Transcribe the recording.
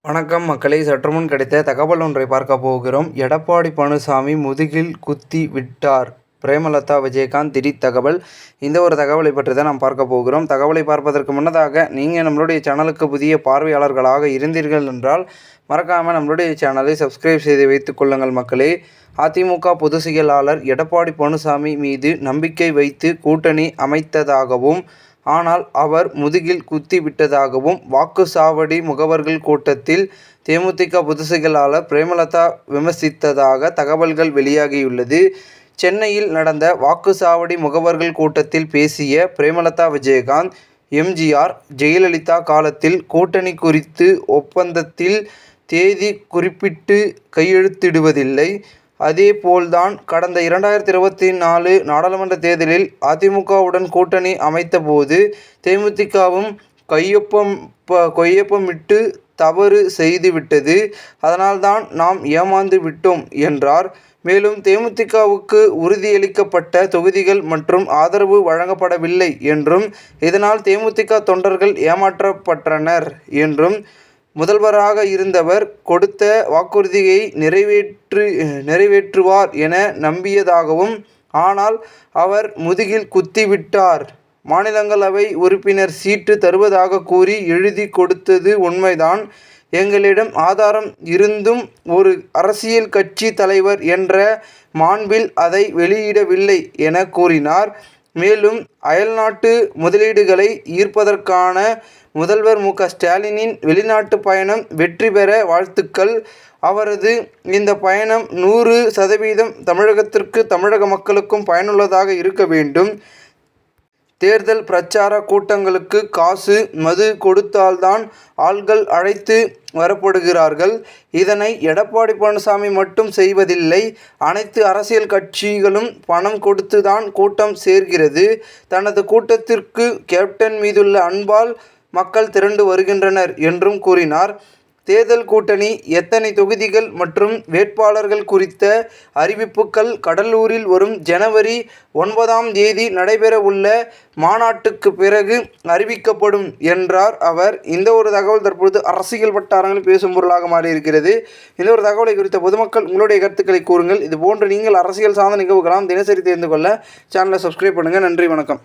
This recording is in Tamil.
வணக்கம் மக்களே, சற்றுமுன் கிடைத்த தகவல் ஒன்றை பார்க்க போகிறோம். எடப்பாடி பழனிசாமி முதுகில் குத்தி விட்டார். பிரேமலதா விஜயகாந்த் திடீர் தகவல். இந்த ஒரு தகவலை பற்றி தான் நாம் பார்க்க போகிறோம். தகவலை பார்ப்பதற்கு முன்னதாக நீங்கள் நம்மளுடைய சேனலுக்கு புதிய பார்வையாளர்களாக இருந்தீர்கள் என்றால் மறக்காமல் நம்மளுடைய சேனலை சப்ஸ்கிரைப் செய்து வைத்துக் கொள்ளுங்கள் மக்களே. அதிமுக பொதுச் செயலாளர் எடப்பாடி பழனிசாமி மீது நம்பிக்கை வைத்து கூட்டணி அமைத்ததாகவும், ஆனால் அவர் முதுகில் குத்தி விட்டதாகவும் வாக்குச்சாவடி முகவர்கள் கூட்டத்தில் தேமுதிக பொதுச் செயலாளர் பிரேமலதா விமர்சித்ததாக தகவல்கள் வெளியாகியுள்ளது. சென்னையில் நடந்த வாக்குச்சாவடி முகவர்கள் கூட்டத்தில் பேசிய பிரேமலதா விஜயகாந்த், எம்ஜிஆர், ஜெயலலிதா காலத்தில் கூட்டணி குறித்து ஒப்பந்தத்தில் தேதி குறிப்பிட்டு கையெழுத்திடுவதில்லை. அதேபோல்தான் கடந்த 2024 நாடாளுமன்ற தேர்தலில் அதிமுகவுடன் கூட்டணி அமைத்தபோது தேமுதிகவும் கையொப்பமிட்டு தவறு செய்துவிட்டது. அதனால்தான் நாம் ஏமாந்து விட்டோம் என்றார். மேலும் தேமுதிகவுக்கு உறுதியளிக்கப்பட்ட தொகுதிகள் மற்றும் ஆதரவு வழங்கப்படவில்லை என்றும், இதனால் தேமுதிக தொண்டர்கள் ஏமாற்றப்பட்டனர் என்றும், முதல்வராக இருந்தவர் கொடுத்த வாக்குறுதியை நிறைவேற்றுவார் என நம்பியதாகவும், ஆனால் அவர் முதுகில் குத்திவிட்டார். மாநிலங்களவை உறுப்பினர் சீட்டு தருவதாக கூறி எழுதி கொடுத்தது உண்மைதான். எங்களிடம் ஆதாரம் இருந்தும் ஒரு அரசியல் கட்சி தலைவர் என்ற மாண்பில் அதை வெளியிடவில்லை என கூறினார். மேலும் அயல்நாட்டு முதலீடுகளை ஈர்ப்பதற்கான முதல்வர் மு.க. ஸ்டாலினின் வெளிநாட்டு பயணம் வெற்றி பெற வாழ்த்துக்கள். அவரது இந்த பயணம் 100% தமிழகத்திற்கு, தமிழக மக்களுக்கும் பயனுள்ளதாக இருக்க வேண்டும். தேர்தல் பிரச்சார கூட்டங்களுக்கு காசு, மது கொடுத்தால்தான் ஆள்கள் அழைத்து வரப்படுகிறார்கள். இதனை எடப்பாடி பழனிசாமி மட்டும் செய்வதில்லை. அனைத்து அரசியல் கட்சிகளும் பணம் கொடுத்துதான் கூட்டம் சேர்கிறது. தனது கூட்டத்திற்கு கேப்டன் மீதுள்ள அன்பால் மக்கள் திரண்டு வருகின்றனர் என்றும் கூறினார். தேர்தல் கூட்டணி, எத்தனை தொகுதிகள் மற்றும் வேட்பாளர்கள் குறித்த அறிவிப்புகள் கடலூரில் வரும் ஜனவரி 9ஆம் தேதி நடைபெறவுள்ள மாநாட்டுக்கு பிறகு அறிவிக்கப்படும் என்றார் அவர். இந்த ஒரு தகவல் தற்பொழுது அரசியல் வட்டாரங்களில் பேசும் பொருளாக மாறியிருக்கிறது. இந்த ஒரு தகவலை குறித்த பொதுமக்கள் உங்களுடைய கருத்துக்களை கூறுங்கள். இதுபோன்று நீங்கள் அரசியல் சார்ந்த நிகழ்வுகளாம் தினசரி தெரிந்து கொள்ள சேனலை சப்ஸ்கிரைப் பண்ணுங்கள். நன்றி, வணக்கம்.